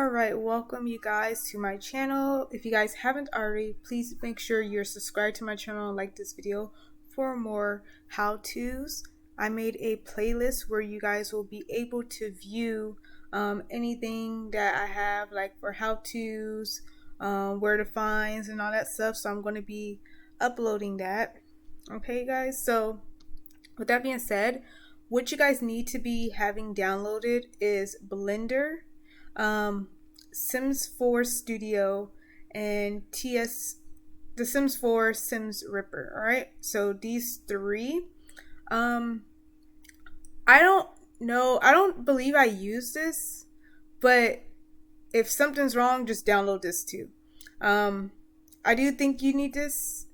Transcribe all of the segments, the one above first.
Alright, welcome you guys to my channel. If you guys haven't already, please make sure you're subscribed to my channel and like this video for more how-tos. I made a playlist where you guys will be able to view anything that I have, like for how-tos, where to find and all that stuff. So I'm going to be uploading that. Okay guys, so with that being said, what you guys need to be having downloaded is Blender, Sims 4 Studio, and The Sims 4 Sims Ripper. Alright, so these three. I don't believe I use this, but if something's wrong, just download this too. I do think you need this.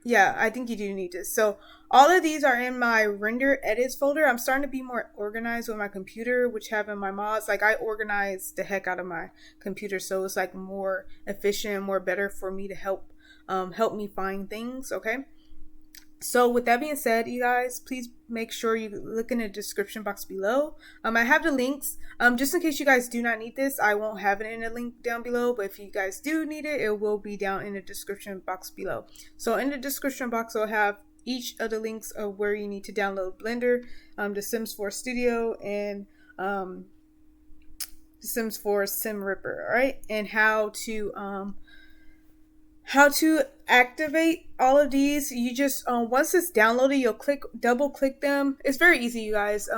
Yeah, I think you do need this. So all of these are in my render edits folder. I'm starting to be more organized with my computer, which have in my mods. Like I organize the heck out of my computer, so it's like more efficient, more better for me to help me find things. Okay. So with that being said, you guys, please make sure you look in the description box below. I have the links. Just in case you guys do not need this, I won't have it in the link down below. But if you guys do need it, it will be down in the description box below. So in the description box, I'll have each of the links of where you need to download Blender, The Sims 4 Studio, and The Sims 4 Sim Ripper. All right, and how to activate all of these. You just once it's downloaded, you'll double click them. It's very easy, you guys,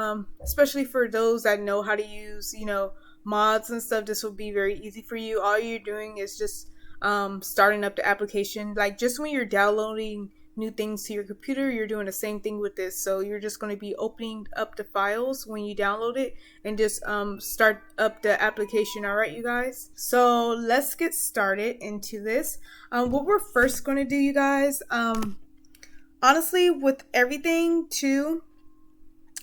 especially for those that know how to use mods and stuff. This will be very easy for you. All you're doing is just starting up the application. Like just when you're downloading new things to your computer, you're doing the same thing with this. So you're just going to be opening up the files when you download it and just start up the application. All right, you guys, so let's get started into this. What we're first going to do, you guys, honestly, with everything too,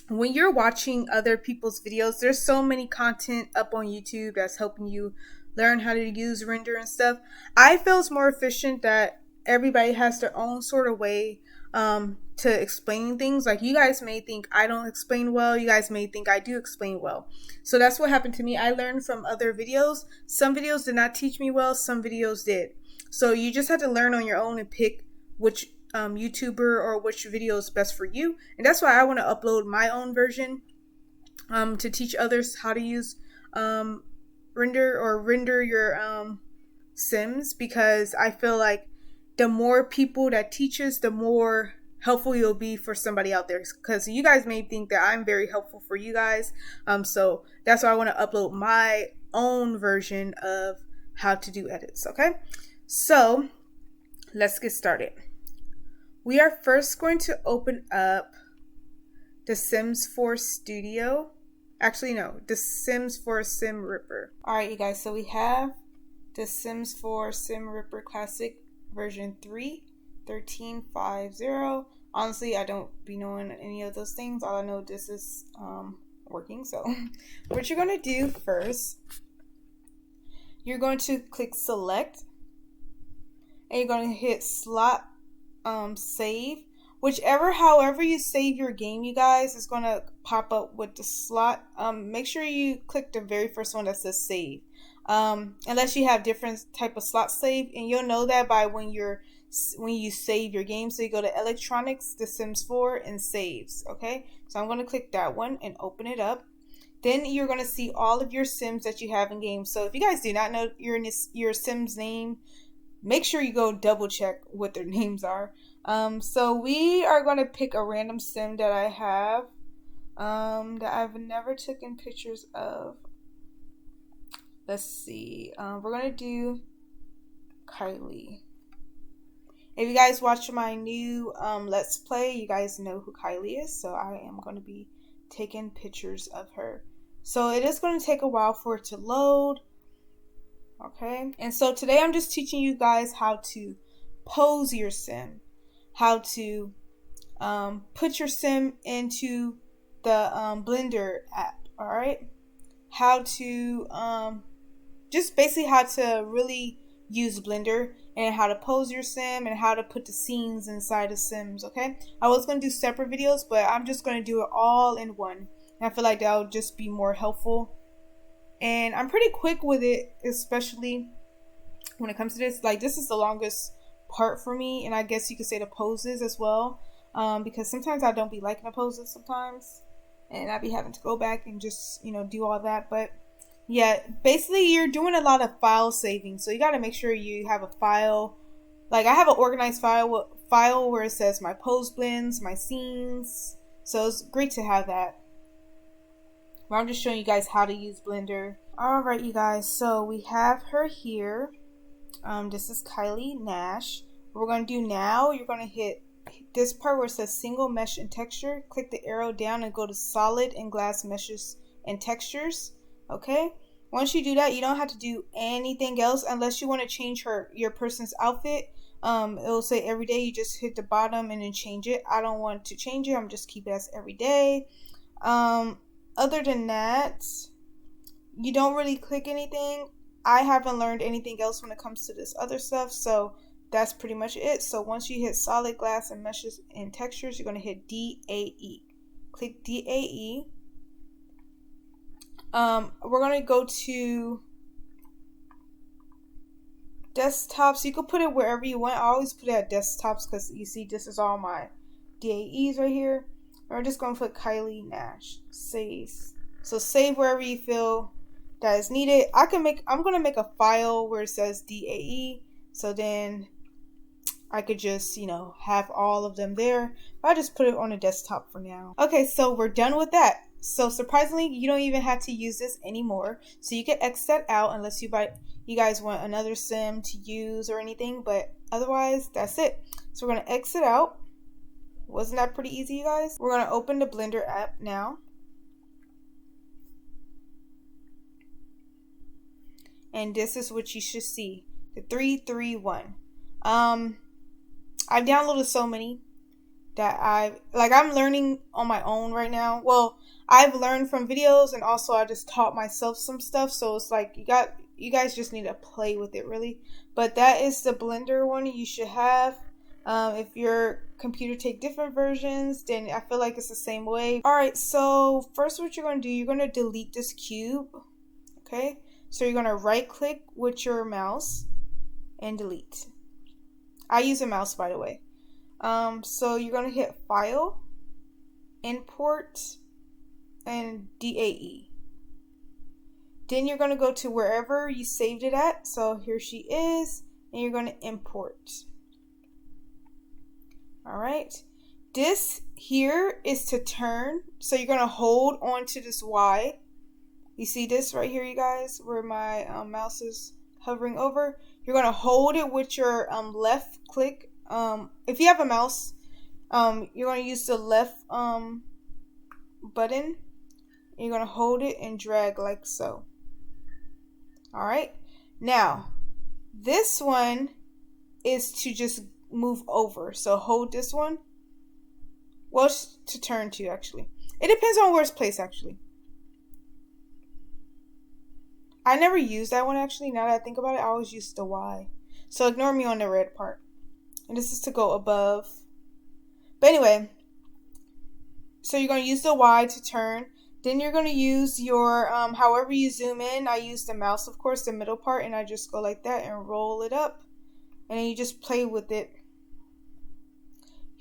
when you're watching other people's videos, there's so many content up on YouTube that's helping you learn how to use render and stuff. I feel it's more efficient that everybody has their own sort of way to explain things. Like you guys may think I don't explain well, you guys may think I do explain well. So that's what happened to me. I learned from other videos. Some videos did not teach me well, some videos did. So you just have to learn on your own and pick which YouTuber or which video is best for you. And that's why I want to upload my own version to teach others how to use render your Sims, because I feel like the more people that teaches, the more helpful you'll be for somebody out there. Because you guys may think that I'm very helpful for you guys. So that's why I want to upload my own version of how to do edits. Okay, so let's get started. We are first going to open up The Sims 4 Studio. Actually, no, The Sims 4 Sim Ripper. Alright, you guys, so we have The Sims 4 Sim Ripper Classic version 3.13.50. Honestly, I don't be knowing any of those things. All I know, this is working. So what you're going to do first, you're going to click select, and you're going to hit slot save. However you save your game, you guys, is going to pop up with the slot. Make sure you click the very first one that says save. Unless you have different type of slot save, and you'll know that by when you save your game. So you go to electronics, The Sims 4, and saves. Okay, so I'm going to click that one and open it up. Then you're going to see all of your Sims that you have in game. So if you guys do not know your Sims name, make sure you go double check what their names are. So we are going to pick a random Sim that I have that I've never taken pictures of. Let's see. We're going to do Kylie. If you guys watch my new Let's Play, you guys know who Kylie is. So I am going to be taking pictures of her. So it is going to take a while for it to load. Okay. And so today I'm just teaching you guys how to pose your Sim. How to put your Sim into the Blender app. Alright. How to just basically how to really use Blender, and how to pose your Sim, and how to put the scenes inside of Sims. Okay, I was going to do separate videos, but I'm just going to do it all in one, and I feel like that'll just be more helpful And I'm pretty quick with it, especially when it comes to this. Like, this is the longest part for me, and I guess you could say the poses as well, because sometimes I don't be liking the poses sometimes, and I be having to go back and just, you know, do all that. But yeah, basically you're doing a lot of file saving, so you got to make sure you have a file. Like, I have an organized file where it says my pose blends, my scenes, so it's great to have that. But I'm just showing you guys how to use Blender. Alright, you guys, so we have her here. This is Kylie Nash. What we're going to do now, you're going to hit this part where it says single mesh and texture. Click the arrow down and go to solid and glass meshes and textures. Okay? Once you do that, you don't have to do anything else unless you want to change your person's outfit. It'll say every day. You just hit the bottom and then change it. I don't want to change it. I'm just keep it as every day. Other than that, you don't really click anything. I haven't learned anything else when it comes to this other stuff, so that's pretty much it. So once you hit solid, glass, and meshes and textures, you're going to hit DAE. Click DAE. We're going to go to desktops. You can put it wherever you want. I always put it at desktops because you see this is all my DAEs right here. We're just going to put Kylie Nash. Save. So save wherever you feel that is needed. I'm going to make a file where it says DAE. So then I could just, you know, have all of them there. But I just put it on a desktop for now. Okay, so we're done with that. So surprisingly, you don't even have to use this anymore. So you can X that out unless you guys want another sim to use or anything. But otherwise, that's it. So we're going to X it out. Wasn't that pretty easy, you guys? We're going to open the Blender app now. And this is what you should see. The 331. I've downloaded so many that I'm learning on my own right now. Well, I've learned from videos and also I just taught myself some stuff. So it's like you guys just need to play with it really. But that is the Blender one you should have. If your computer take different versions, then I feel like it's the same way. Alright, so first what you're going to do, you're going to delete this cube. Okay, so you're going to right click with your mouse and delete. I use a mouse, by the way. So you're going to hit File, Import, and DAE. Then you're going to go to wherever you saved it at. So here she is, and you're going to import. Alright, this here is to turn, so you're going to hold on to this Y. You see this right here, you guys, where my mouse is hovering over? You're going to hold it with your left click. If you have a mouse, you're going to use the left button. You're going to hold it and drag like so. Alright, now this one is to just move over. So hold this one. Well, it's to turn to actually. It depends on where it's placed actually. I never use that one actually. Now that I think about it, I always use the Y. So ignore me on the red part. And this is to go above. But anyway, so you're going to use the Y to turn. Then you're going to use your, however you zoom in. I use the mouse, of course, the middle part. And I just go like that and roll it up. And then you just play with it.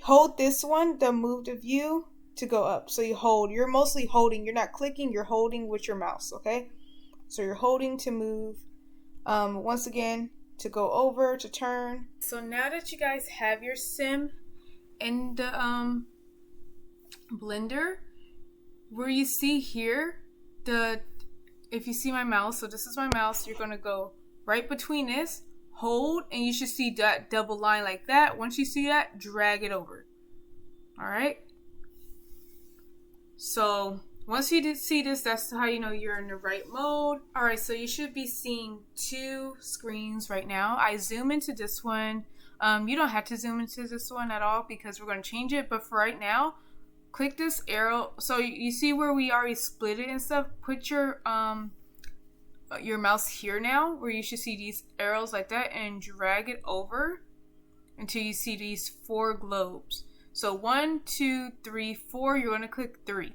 Hold this one, the move the view, to go up. So you hold. You're mostly holding. You're not clicking. You're holding with your mouse, okay? So you're holding to move. Once again, to go over, to turn. So now that you guys have your sim in the Blender, where you see here, if you see my mouse, so this is my mouse, you're going to go right between this, hold, and you should see that double line like that. Once you see that, drag it over. Alright? So once you did see this, that's how you know you're in the right mode. Alright, so you should be seeing two screens right now. I zoom into this one. You don't have to zoom into this one at all because we're going to change it. But for right now, click this arrow. So you see where we already split it and stuff. Put your mouse here now, where you should see these arrows like that, and drag it over until you see these 4 globes. So 1, 2, 3, 4. You're going to click 3.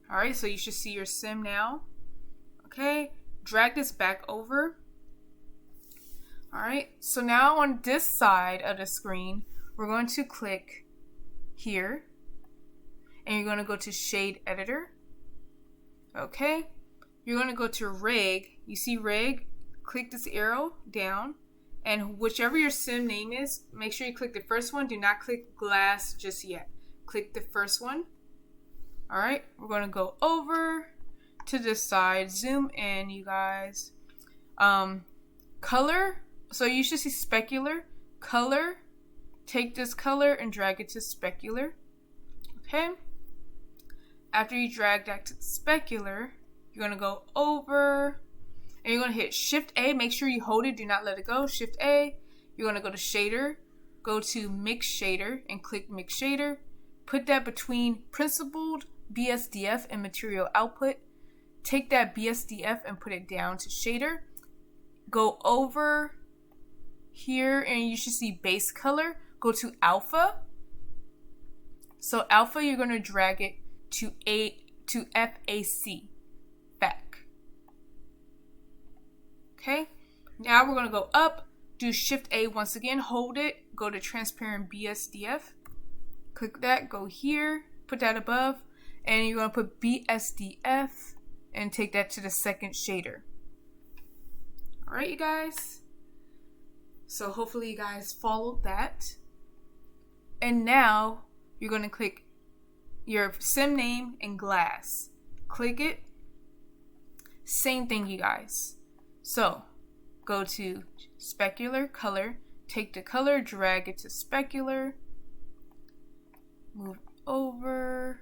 Alright, so you should see your sim now. Okay, drag this back over. Alright, so now on this side of the screen, we're going to click here, and you're going to go to Shade Editor. Okay, you're going to go to Rig. You see Rig? Click this arrow down, and whichever your sim name is, make sure you click the first one. Do not click glass just yet. Click the first one. Alright, we're going to go over to this side, zoom in, you guys. Color, so you should see specular. Color, take this color and drag it to specular. Okay, after you drag that to specular, you're going to go over and you're going to hit Shift A. Make sure you hold it, do not let it go. Shift A, you're going to go to Shader, go to Mix Shader and click Mix Shader. Put that between Principled, BSDF, and Material Output. Take that BSDF and put it down to Shader. Go over here and you should see Base Color. Go to Alpha. So Alpha, you're going to drag it to FAC. Okay, now we're going to go up, do Shift A once again, hold it, go to Transparent BSDF, click that, go here, put that above, and you're going to put BSDF and take that to the second shader. Alright, you guys, so hopefully you guys followed that. And now you're going to click your sim name and glass. Click it. Same thing, you guys. So go to specular, color, take the color, drag it to specular, move over,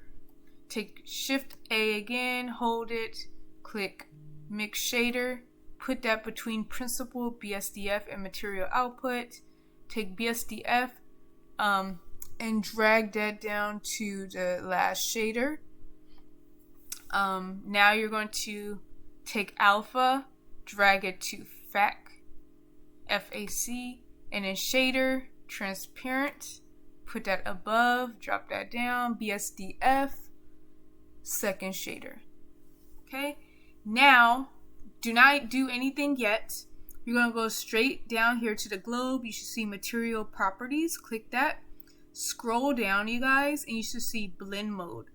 take Shift A again, hold it, click Mix Shader, put that between Principle, BSDF, and Material Output, take BSDF, and drag that down to the last shader. Now you're going to take Alpha, drag it to FAC, and then Shader, Transparent, put that above, drop that down, BSDF, second shader. Okay, now do not do anything yet. You're going to go straight down here to the globe. You should see Material Properties. Click that. Scroll down, you guys, and you should see Blend Mode.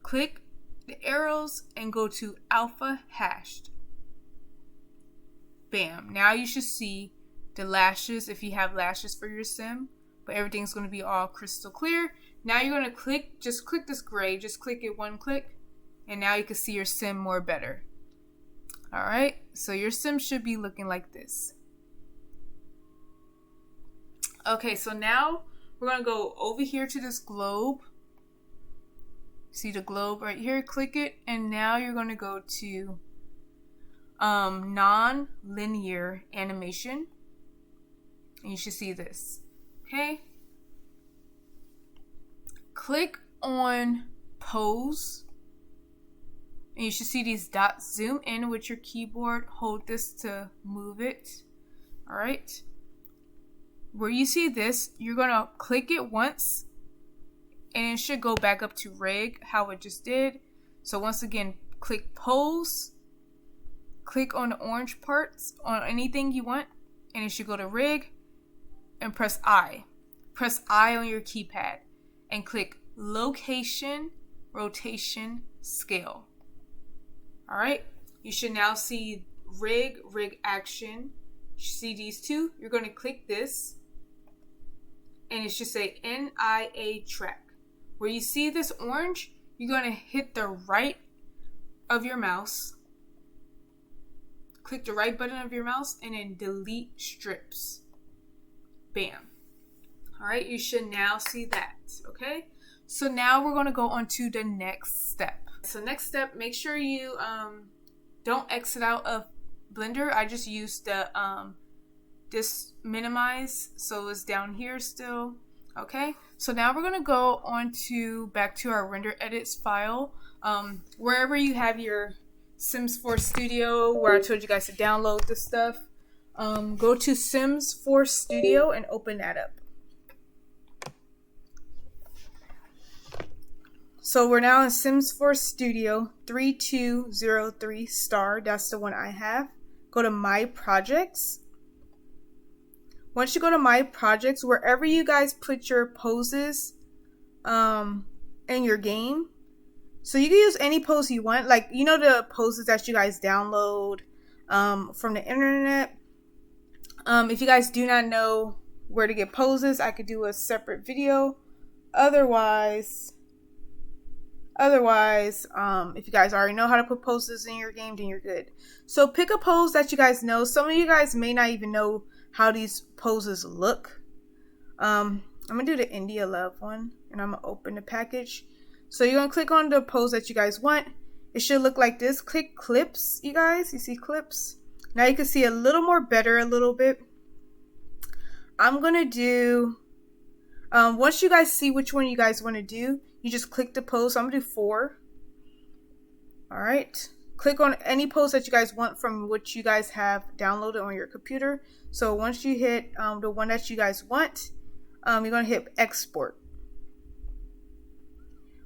Click the arrows and go to Alpha Hashed. Bam. Now you should see the lashes if you have lashes for your sim, but everything's going to be all crystal clear. Now you're going to just click this gray, just click it one click, and now you can see your sim more better. Alright, so your sim should be looking like this. Okay, so now we're going to go over here to this globe. See the globe right here, click it, and now you're going to go to non-linear animation, and you should see this. Okay, click on pose, and you should see these dots. Zoom in with your keyboard, hold this to move it. All right, where you see this, you're gonna click it once and it should go back up to rig how it just did. So once again, click pose, click on the orange parts on anything you want, and it should go to rig, and press I. Press I on your keypad and click location, rotation, scale. Alright, you should now see rig action. You should see these two. You're going to click this and it should say NIA track. Where you see this orange, you're going to hit the right of your mouse. Click the right button of your mouse and then delete strips. Bam. Alright, you should now see that. Okay, so now we're going to go on to the next step. So next step, make sure you don't exit out of Blender. I just used the this minimize, so it's down here still. Okay, so now we're going to go on to back to our render edits file. Wherever you have your Sims 4 Studio, where I told you guys to download this stuff, go to Sims 4 Studio and open that up. So we're now in Sims 4 Studio 3203 star. That's the one I have. Go to My Projects. Once you go to My Projects, wherever you guys put your poses in your game, so you can use any pose you want. Like, you know, the poses that you guys download from the internet. If you guys do not know where to get poses, I could do a separate video. Otherwise, if you guys already know how to put poses in your game, then you're good. So pick a pose that you guys know. Some of you guys may not even know how these poses look. I'm gonna do the India Love one, and I'm gonna open the package. So you're gonna click on the pose that you guys want. It should look like this. Click clips, you guys. You see clips? Now you can see a little more better a little bit. I'm gonna do, once you guys see which one you guys want to do, you just click the pose. So I'm gonna do 4. All right. Click on any pose that you guys want from what you guys have downloaded on your computer. So once you hit the one that you guys want, you're gonna hit export.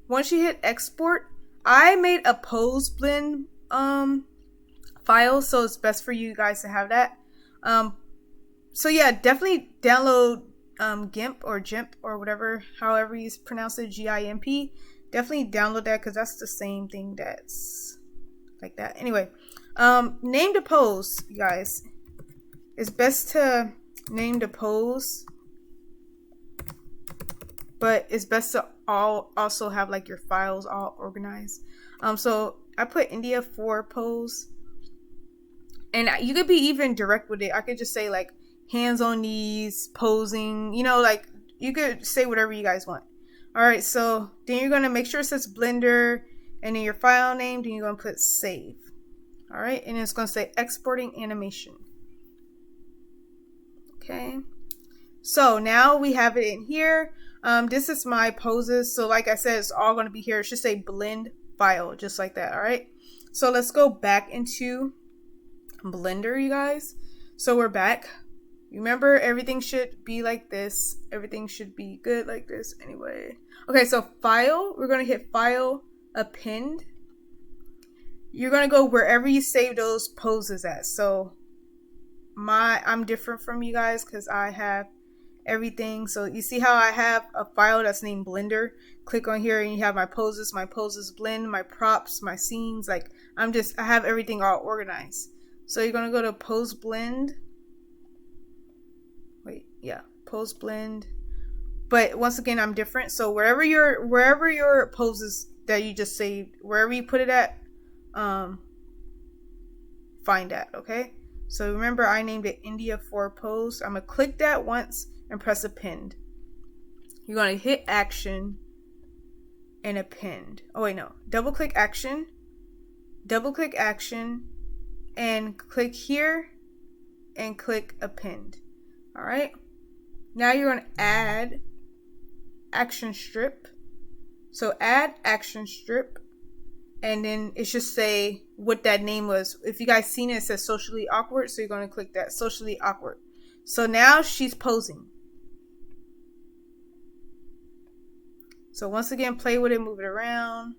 Once you hit export, I made a pose blend file, so it's best for you guys to have that. So yeah, definitely download GIMP or GIMP or whatever, however you pronounce it, GIMP. Definitely download that because that's the same thing that's like that. Anyway, name the pose, you guys. It's best to name the pose, but it's best to also have like your files all organized. So I put India 4 pose, and you could be even direct with it. I could just say like hands on knees posing, you know, like you could say whatever you guys want. All right, so then you're gonna make sure it says Blender, and then your file name, then you're gonna put save. All right, and it's gonna say exporting animation. Okay, so now we have it in here. This is my poses. So like I said, it's all going to be here. It should say blend file, just like that. All right. So let's go back into Blender, you guys. So we're back. Remember, everything should be like this. Everything should be good like this anyway. Okay, so file, we're going to hit file, append. You're going to go wherever you save those poses at. So I'm different from you guys because I have everything. So you see how I have a file that's named Blender. Click on here and you have my poses blend, my props, my scenes. Like I have everything all organized. So you're gonna go to pose blend. Pose blend. But once again, I'm different. So wherever your poses that you just saved, wherever you put it at, find that. Okay. So remember, I named it India 4 pose. I'm gonna click that once and press append. You're going to hit action and append. Oh wait, no. Double click action, and click here and click append. All right. Now you're going to add action strip. So add action strip, and then it should say what that name was. If you guys seen it, it says socially awkward. So you're going to click that, socially awkward. So now she's posing. So once again, play with it, move it around.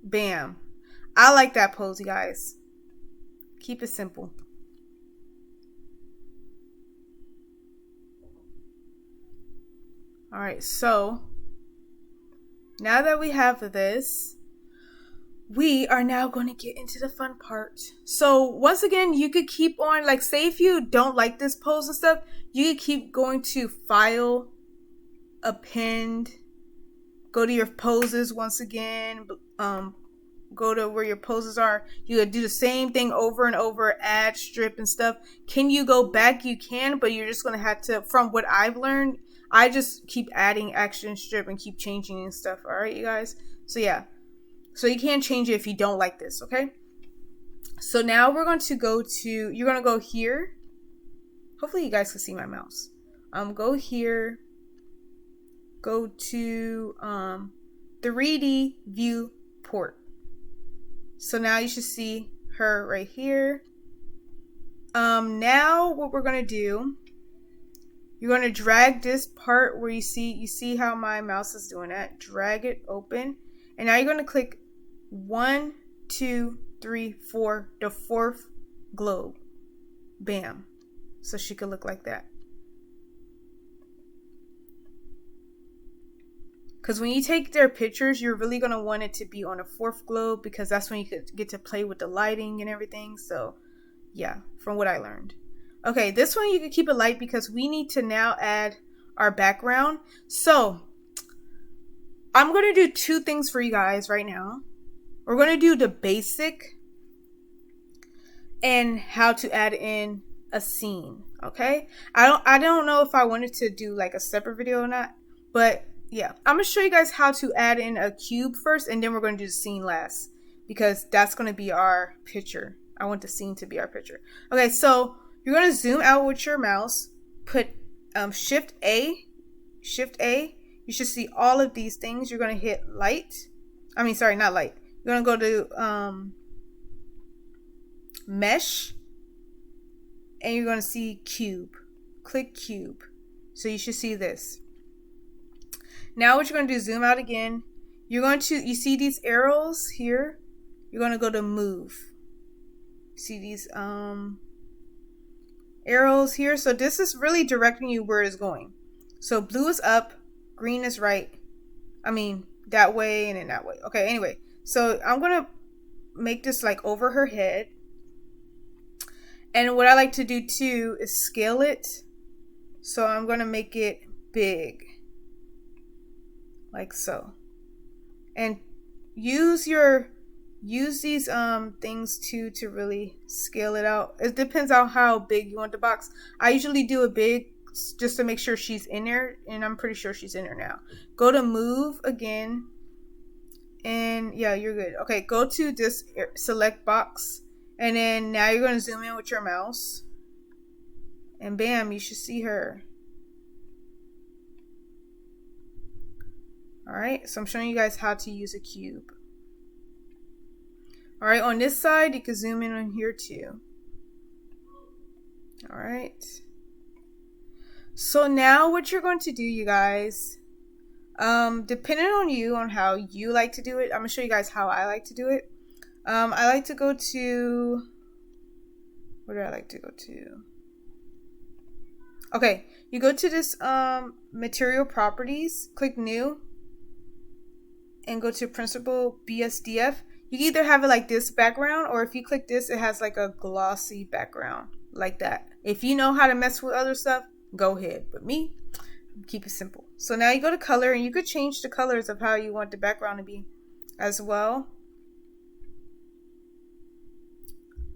Bam. I like that pose, you guys. Keep it simple. All right, so now that we have this, we are now going to get into the fun part. So once again, you could keep on, like, say if you don't like this pose and stuff, you could keep going to file, append, go to your poses once again, go to where your poses are. You could do the same thing over and over, add strip and stuff. Can you go back? You can, but you're just going to have to, from what I've learned, I just keep adding action strip and keep changing and stuff. All right, you guys? So yeah. So you can't change it if you don't like this, okay? So now we're going to go to, you're going to go here. Hopefully you guys can see my mouse. Go here. Go to 3D viewport. So now you should see her right here. Now what we're going to do, You're going to drag this part where you see how my mouse is doing that. Drag it open. And now you're going to click 1, 2, 3, 4, the 4th globe. Bam. So she could look like that. Because when you take their pictures, you're really going to want it to be on a 4th globe, because that's when you could get to play with the lighting and everything. So yeah, from what I learned. Okay, this one you can keep it light because we need to now add our background. So I'm going to do 2 things for you guys right now. We're going to do the basic and how to add in a scene. Okay, I don't know if I wanted to do like a separate video or not, but yeah, I'm gonna show you guys how to add in a cube first, and then we're gonna do the scene last, because that's gonna be our picture. I want the scene to be our picture. Okay, so you're gonna zoom out with your mouse, put Shift A. You should see all of these things. You're gonna hit light. I mean, sorry, not light. You're gonna go to mesh, and you're gonna see cube. Click cube. So you should see this. Now what you're going to do is zoom out again. You see these arrows here? You're going to go to move. See these arrows here? So this is really directing you where it's going. So blue is up, green is right. I mean, that way and then that way. Okay, anyway. So I'm going to make this like over her head. And what I like to do too is scale it. So I'm going to make it big. Like so. And use these things too to really scale it out. It depends on how big you want the box. I usually do it big just to make sure she's in there, and I'm pretty sure she's in there now. Go to move again, and yeah, you're good. Okay, go to this select box, and then now you're going to zoom in with your mouse, and bam, you should see her. Alright, so I'm showing you guys how to use a cube. Alright, on this side, you can zoom in on here too. Alright. So now what you're going to do, you guys, depending on you, on how you like to do it, I'm going to show you guys how I like to do it. I like to go to, where do I like to go to? Okay, you go to this material properties, click new, and go to principal BSDF. You can either have it like this background, or if you click this, it has like a glossy background like that. If you know how to mess with other stuff, go ahead. But me, keep it simple. So now you go to color, and you could change the colors of how you want the background to be as well.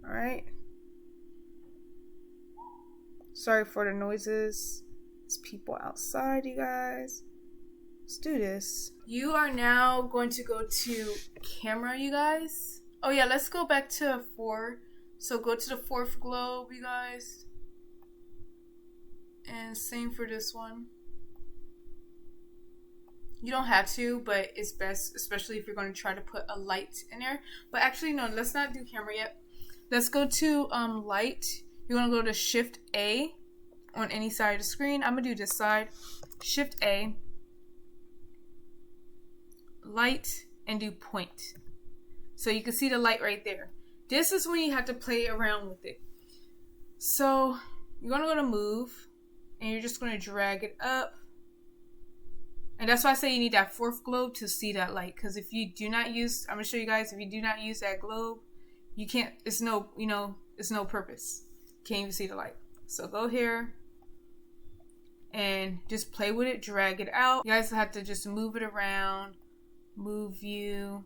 All right. Sorry for the noises. It's people outside, you guys. Let's do this. You are now going to go to camera, you guys. Oh yeah, let's go back to 4. So go to the 4th globe, you guys. And same for this one. You don't have to, but it's best, especially if you're going to try to put a light in there. But actually, no, let's not do camera yet. Let's go to light. You're going to go to Shift A on any side of the screen. I'm going to do this side. Shift A. Light, and do point. So you can see the light right there. This is when you have to play around with it. So you're going to go to move, and you're just going to drag it up. And that's why I say you need that 4th globe to see that light. Because if you do not use, I'm going to show you guys, if you do not use that globe, you can't, it's no, it's no purpose. Can't even see the light. So go here and just play with it, drag it out. You guys have to just move it around. Move view,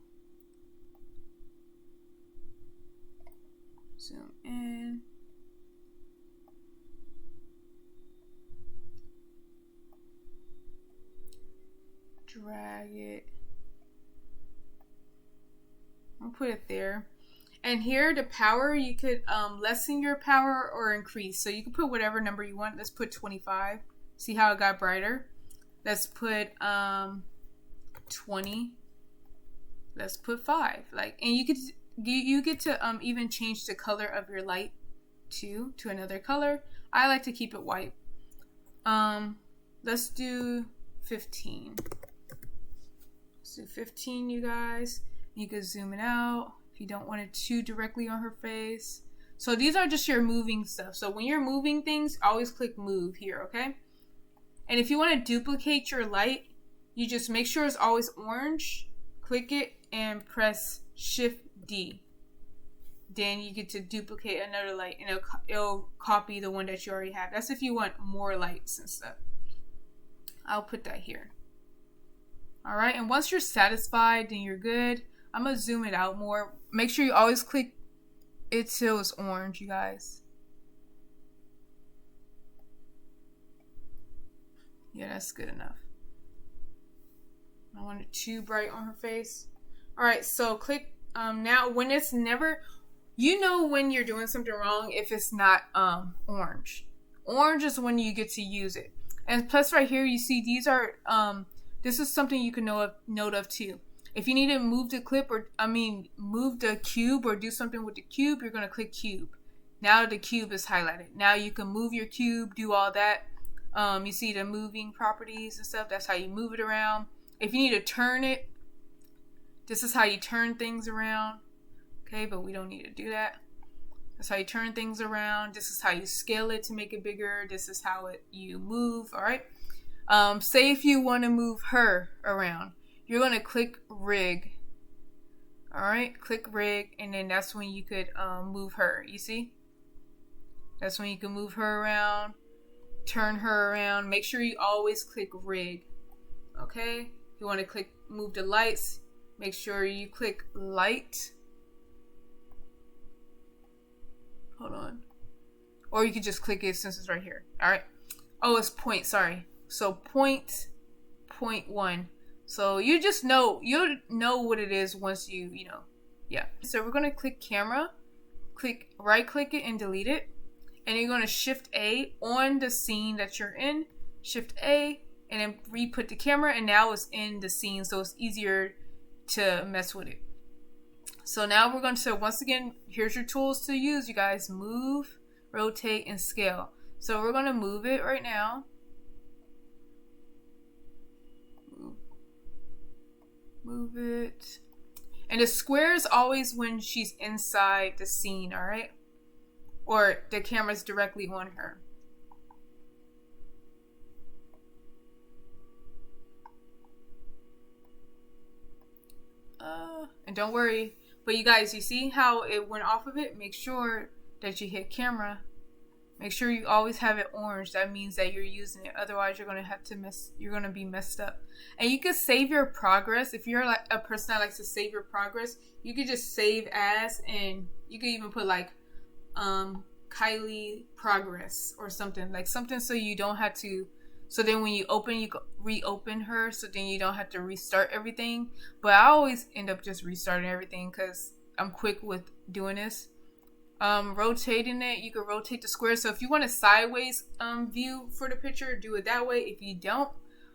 zoom in, drag it, I'll put it there. And here the power, you could lessen your power or increase, so you can put whatever number you want. Let's put 25. See how it got brighter? Let's put 20. Let's put 5. Like, and you get to even change the color of your light too to another color. I like to keep it white. Let's do 15. Let's do 15, you guys. You can zoom it out if you don't want it too directly on her face. So these are just your moving stuff. So when you're moving things, always click move here, okay? And if you want to duplicate your light, you just make sure it's always orange, click it, and press Shift D. Then you get to duplicate another light, and it'll copy the one that you already have. That's if you want more lights and stuff. I'll put that here. All right, and once you're satisfied, then you're good. I'm gonna zoom it out more. Make sure you always click it till it's orange, you guys. Yeah, that's good enough. I don't want it too bright on her face. All right, so click now. When it's never, you know when you're doing something wrong if it's not orange. Orange is when you get to use it. And plus right here, you see these are this is something you can note of too. If you need to move the clip move the cube or do something with the cube, you're gonna click cube. Now the cube is highlighted. Now you can move your cube, do all that. You see the moving properties and stuff. That's how you move it around. If you need to turn it, this is how you turn things around. Okay, but we don't need to do that. That's how you turn things around. This is how you scale it to make it bigger. This is how you move, all right? Say if you want to move her around, you're going to click rig. All right, click rig, and then that's when you could move her. You see? That's when you can move her around, turn her around. Make sure you always click rig. Okay? If you want to click move the lights, make sure you click light. Hold on. Or you could just click it since it's right here. All right. Oh, it's point. Sorry. So point 1. So you just know, you'll know what it is once you know. Yeah. So we're going to click camera. Right click it and delete it. And you're going to Shift A on the scene that you're in. Shift A and then re-put the camera, and now it's in the scene, so it's easier to mess with it. So now we're going to, once again, here's your tools to use, you guys. Move, rotate, and scale. So we're going to move it right now. Move it. And the square is always when she's inside the scene, all right? Or the camera's directly on her. And don't worry. But you guys, you see how it went off of it? Make sure that you hit camera. Make sure you always have it orange. That means that you're using it. Otherwise, you're gonna have to you're gonna be messed up. And you can save your progress. If you're like a person that likes to save your progress, you could just save as, and you could even put like Kylie progress or something, like something so you don't have to. So then when you open, you reopen her, so then you don't have to restart everything. But I always end up just restarting everything because I'm quick with doing this. Rotating it, you can rotate the square. So if you want a sideways view for the picture, do it that way. If you don't,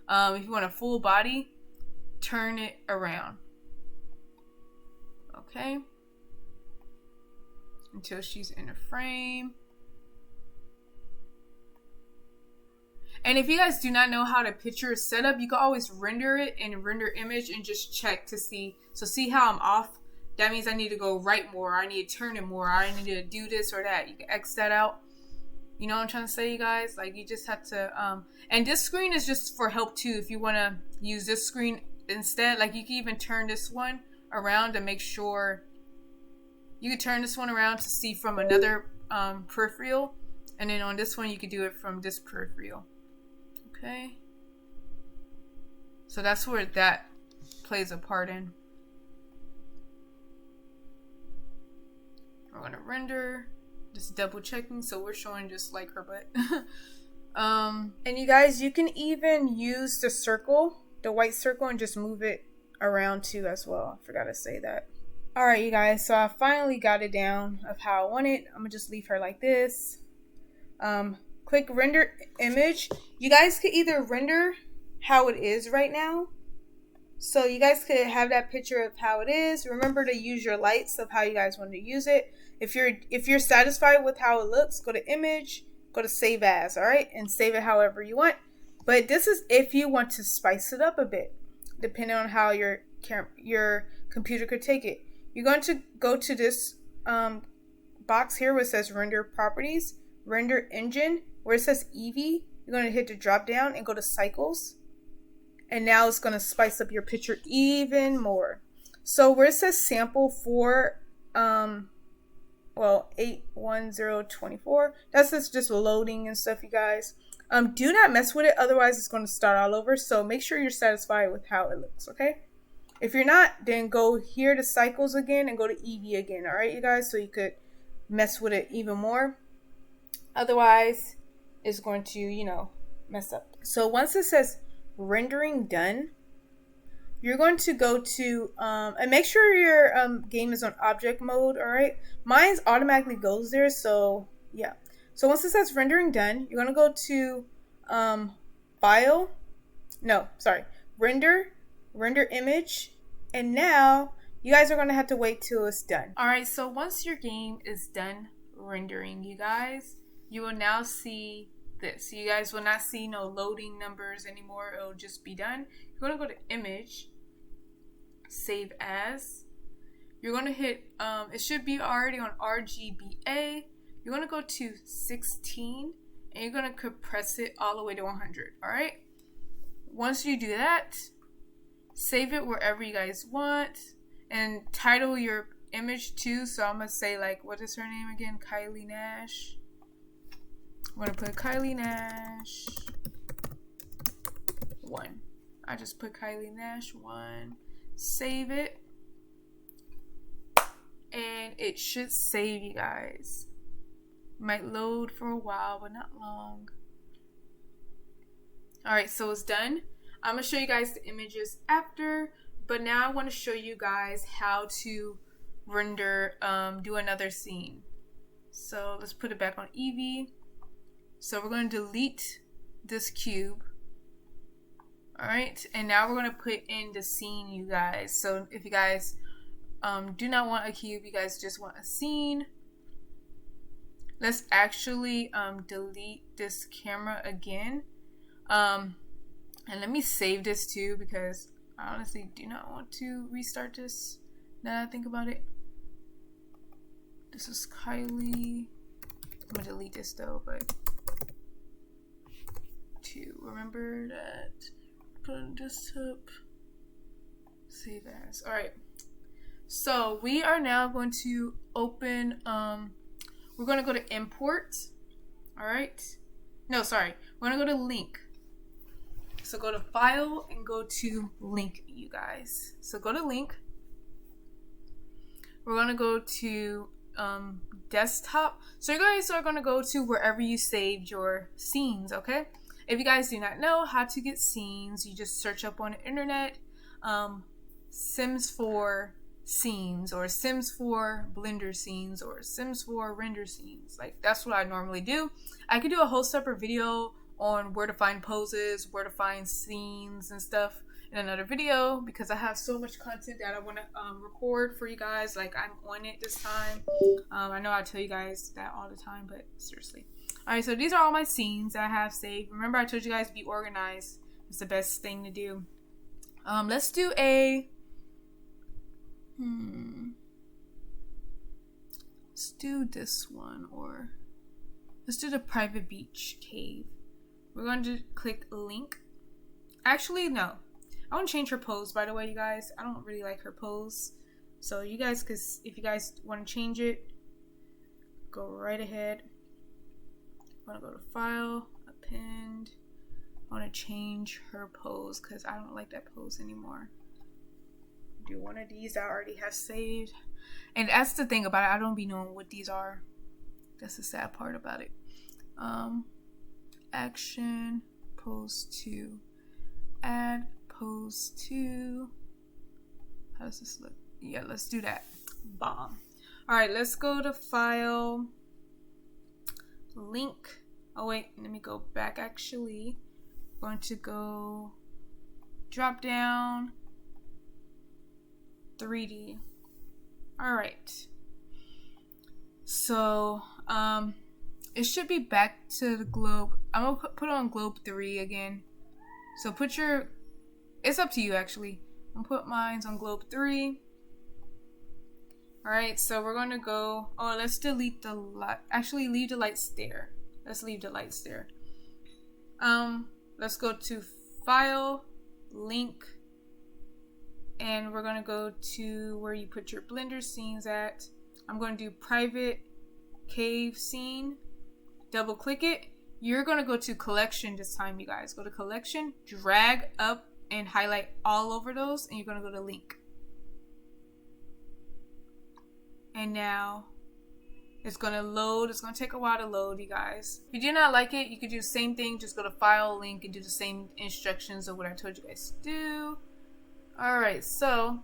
if you want a full body, turn it around. Okay. Until she's in a frame. And if you guys do not know how the picture is set up, you can always render it and render image and just check to see. So see how I'm off? That means I need to go right more. I need to turn it more. I need to do this or that. You can X that out. You know what I'm trying to say, you guys? Like, you just have to, and this screen is just for help too. If you want to use this screen instead, like you can even turn this one around to make sure. You can turn this one around to see from another peripheral. And then on this one, you could do it from this peripheral. Okay. So that's where that plays a part in. We're gonna render, just double checking, so we're showing just like her butt. And you guys, you can even use the circle, the white circle, and just move it around too as well. I forgot to say that. Alright, you guys, so I finally got it down of how I want it. I'm gonna just leave her like this. Click render image. You guys could either render how it is right now. So you guys could have that picture of how it is. Remember to use your lights of how you guys want to use it. If you're satisfied with how it looks, go to image, go to save as, all right? And save it however you want. But this is if you want to spice it up a bit, depending on how your computer could take it. You're going to go to this box here where it says render properties, render engine, where it says IMOVIE. You're going to hit the drop down and go to cycles. And now it's going to spice up your picture even more. So where it says sample for 81024, that's just loading and stuff, you guys. Do not mess with it, otherwise it's going to start all over. So make sure you're satisfied with how it looks, okay? If you're not, then go here to cycles again and go to IMOVIE again, all right, you guys? So you could mess with it even more. Otherwise, it's going to, you know, mess up. So once it says rendering done, you're going to go to and make sure your game is on object mode, all right? Mine automatically goes there, so yeah. So once it says rendering done, you're going to go to render image, and now you guys are going to have to wait till it's done. All right, so once your game is done rendering, you guys, you will now see this. You guys will not see no loading numbers anymore. It'll just be done. You're going to go to image, save as. You're going to hit, it should be already on RGBA. You're going to go to 16 and you're going to compress it all the way to 100. All right. Once you do that, save it wherever you guys want and title your image too. So I'm going to say, like, what is her name again? Kylie Nash. I'm going to put Kylie Nash 1. I just put Kylie Nash 1. Save it. And it should save, you guys. Might load for a while, but not long. Alright, so it's done. I'm going to show you guys the images after. But now I want to show you guys how to render, do another scene. So let's put it back on IMOVIE. So we're going to delete this cube. Alright, and now we're going to put in the scene, you guys. So if you guys do not want a cube, you guys just want a scene. Let's actually delete this camera again. And let me save this too, because I honestly do not want to restart this now that I think about it. This is Kylie. I'm going to delete this though, but to remember that. Put on desktop, save as. All right, so we are now going to open, we're going to go to import. All right, no, sorry, we're going to go to link. So go to file and go to link, you guys. So go to link. We're going to go to desktop. So you guys are going to go to wherever you saved your scenes, okay? If you guys do not know how to get scenes, you just search up on the internet, Sims 4 scenes, or Sims 4 Blender scenes, or Sims 4 render scenes. Like, that's what I normally do. I could do a whole separate video on where to find poses, where to find scenes and stuff in another video, because I have so much content that I want to record for you guys. Like, I'm on it this time. I know I tell you guys that all the time, but seriously. Alright, so these are all my scenes that I have saved. Remember, I told you guys be organized. It's the best thing to do. Let's do a... Let's do this one, or... Let's do the private beach cave. We're going to click link. Actually, no. I want to change her pose, by the way, you guys. I don't really like her pose. So you guys, because if you guys want to change it, go right ahead. I'm going to go to file, append. I want to change her pose because I don't like that pose anymore. Do one of these I already have saved. And that's the thing about it. I don't be knowing what these are. That's the sad part about it. Action, pose 2. Add pose 2. How does this look? Yeah, let's do that. Bomb. Alright, let's go to file. Link. Oh wait, let me go back actually. I'm going to go drop down 3D. Alright. So, it should be back to the globe. I'm gonna put on globe 3 again. So put your, it's up to you actually. I'm gonna put mine on globe 3. Alright, so we're gonna go, oh, let's delete the light. Actually, leave the lights there. Let's leave the lights there. Let's go to File, Link, and we're gonna go to where you put your Blender scenes at. I'm gonna do Private Cave Scene. Double click it. You're gonna go to Collection this time, you guys. Go to Collection, drag up and highlight all over those, and you're gonna go to Link. And now it's gonna load. It's gonna take a while to load, you guys. If you do not like it, you could do the same thing. Just go to File, Link, and do the same instructions of what I told you guys to do. Alright, so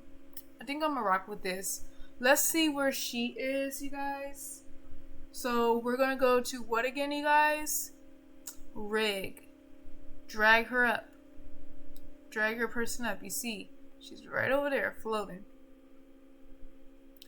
I think I'm gonna rock with this. Let's see where she is, you guys. So we're gonna go to what again, you guys? Rig. Drag her up. Drag her person up. You see, she's right over there floating.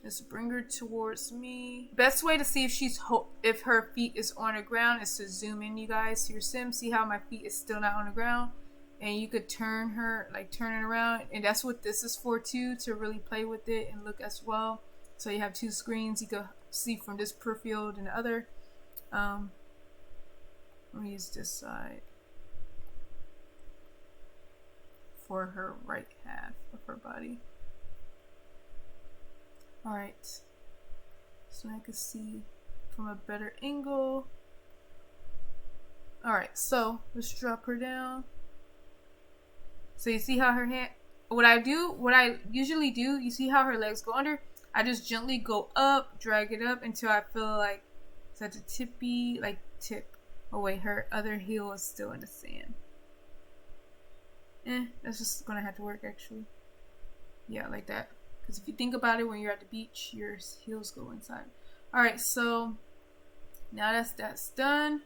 Let's bring her towards me. Best way to see if she's if her feet is on the ground is to zoom in, you guys, to your sim. See how my feet is still not on the ground, and you could turn her, like turn it around, and that's what this is for too, to really play with it and look as well. So you have two screens. You can see from this peripheral and the other. Let me use this side for her right half of her body. Alright, so I can see from a better angle. Alright, so let's drop her down. So you see how her hand, what I usually do, you see how her legs go under? I just gently go up, drag it up until I feel like it's at the tippy, like tip. Oh wait, her other heel is still in the sand. That's just gonna have to work actually. Yeah, like that. Because if you think about it, when you're at the beach, your heels go inside. Alright, so now that's done.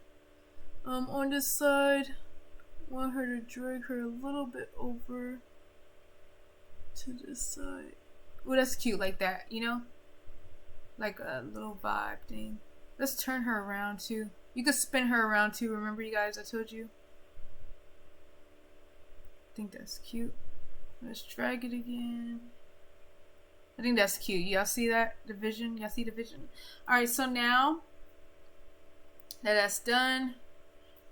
On this side, I want her to drag her a little bit over to this side. Oh, that's cute, like that, you know? Like a little vibe thing. Let's turn her around too. You could spin her around too, remember you guys, I told you? I think that's cute. Let's drag it again. I think that's cute. Y'all see that? The vision? Y'all see the vision? Alright, so now that that's done,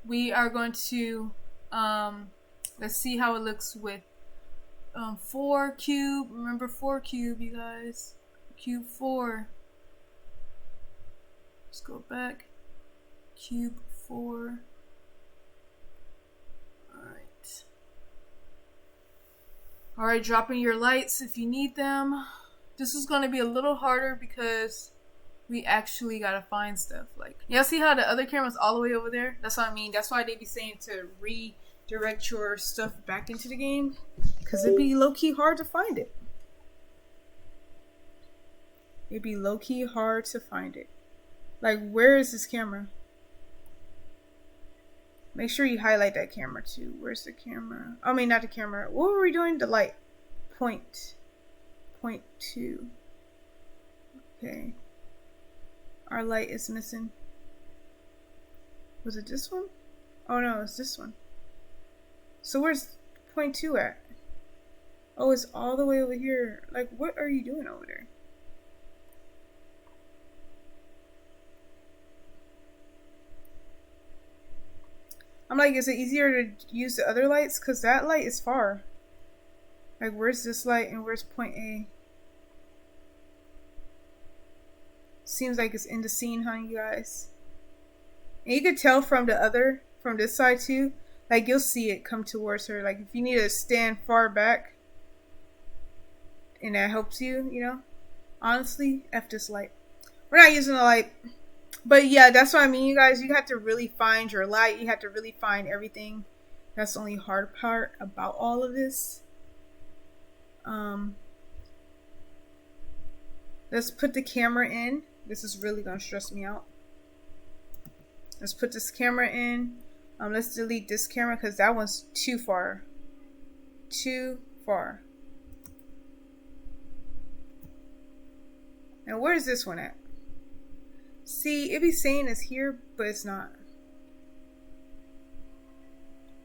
we are going to, let's see how it looks with 4 cube. Remember 4 cube, you guys. Cube 4. Let's go back. Cube 4. Alright. Alright, dropping your lights if you need them. This is going to be a little harder because we actually got to find stuff. Like, y'all see how the other camera's all the way over there? That's what I mean. That's why they be saying to redirect your stuff back into the game. Because it'd be low-key hard to find it. It'd be low-key hard to find it. Like, where is this camera? Make sure you highlight that camera too. Where's the camera? I mean, not the camera. What were we doing? The light. Point 2. Okay. Our light is missing. Was it this one? Oh no, it's this one. So where's point 2 at? Oh, it's all the way over here. Like, what are you doing over there? I'm like, is it easier to use the other lights? Because that light is far. Like, where's this light and where's point A? Seems like it's in the scene, huh, you guys? And you could tell from this side too. Like, you'll see it come towards her. Like, if you need to stand far back and that helps you, you know? Honestly, F this light. We're not using the light. But yeah, that's what I mean, you guys. You have to really find your light. You have to really find everything. That's the only hard part about all of this. Let's put the camera in. This is really gonna stress me out. Let's put this camera in. Let's delete this camera because that one's too far. Too far. And where's this one at? See, it be saying it's here, but it's not.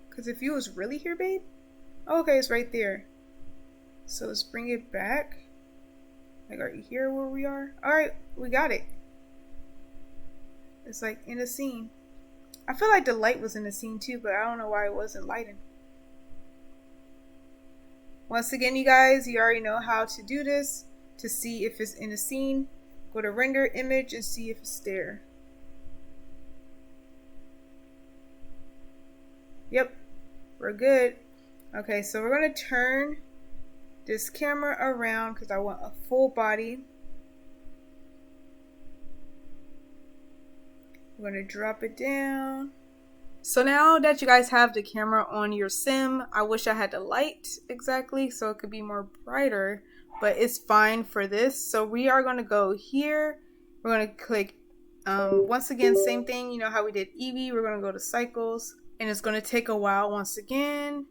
Because if you was really here, babe. Oh, okay, it's right there. So let's bring it back. Like, are you here where we are? Alright, we got it. It's like in a scene. I feel like the light was in the scene too, but I don't know why it wasn't lighting. Once again, you guys, you already know how to do this to see if it's in a scene. Go to render image and see if it's there. Yep, we're good. Okay, so we're going to turn this camera around because I want a full body. I'm going to drop it down. So now that you guys have the camera on your sim, I wish I had the light exactly so it could be more brighter, but it's fine for this. So we are going to go here. We're going to click, once again, same thing, you know how we did Eevee. We're going to go to cycles and it's going to take a while once again.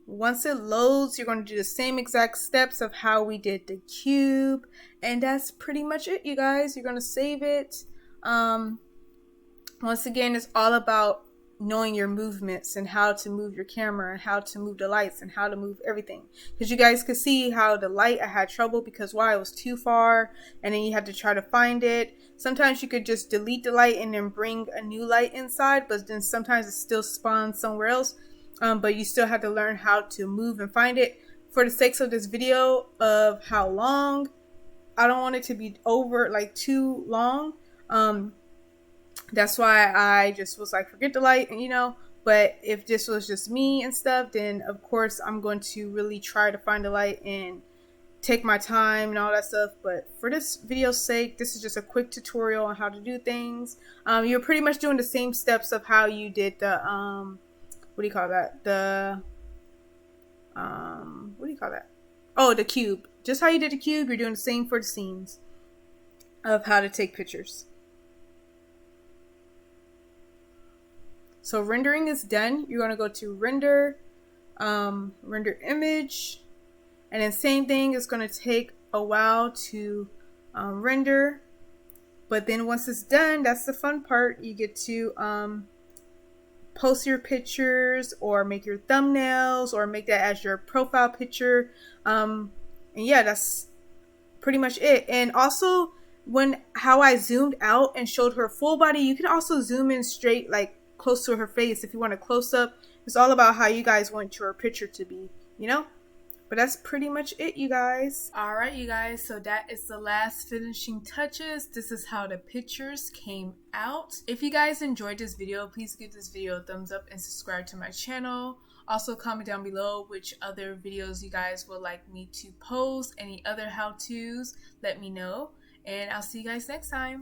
Once it loads, you're going to do the same exact steps of how we did the cube. And that's pretty much it, you guys. You're going to save it. Once again, it's all about knowing your movements and how to move your camera and how to move the lights and how to move everything. Because you guys could see how the light, I had trouble because why, it was too far and then you had to try to find it. Sometimes you could just delete the light and then bring a new light inside, but then sometimes it still spawns somewhere else. But you still have to learn how to move and find it. For the sakes of this video of how long, I don't want it to be over like too long. That's why I just was like, forget the light, and you know, but if this was just me and stuff, then of course I'm going to really try to find the light and take my time and all that stuff. But for this video's sake, this is just a quick tutorial on how to do things. You're pretty much doing the same steps of how you did the, what do you call that? The, what do you call that? Oh, the cube. Just how you did the cube, you're doing the same for the scenes of how to take pictures. So rendering is done. You're going to go to render, render image, and then same thing, it's going to take a while to render. But then once it's done, that's the fun part. You get to post your pictures or make your thumbnails or make that as your profile picture. And yeah, that's pretty much it. And also, how I zoomed out and showed her full body, you can also zoom in straight, like close to her face if you want a close-up. It's all about how you guys want your picture to be, you know. But that's pretty much it, you guys. Alright, you guys, so that is the last finishing touches. This is how the pictures came out. If you guys enjoyed this video, please give this video a thumbs up and subscribe to my channel. Also comment down below which other videos you guys would like me to post, any other how-tos, let me know, and I'll see you guys next time.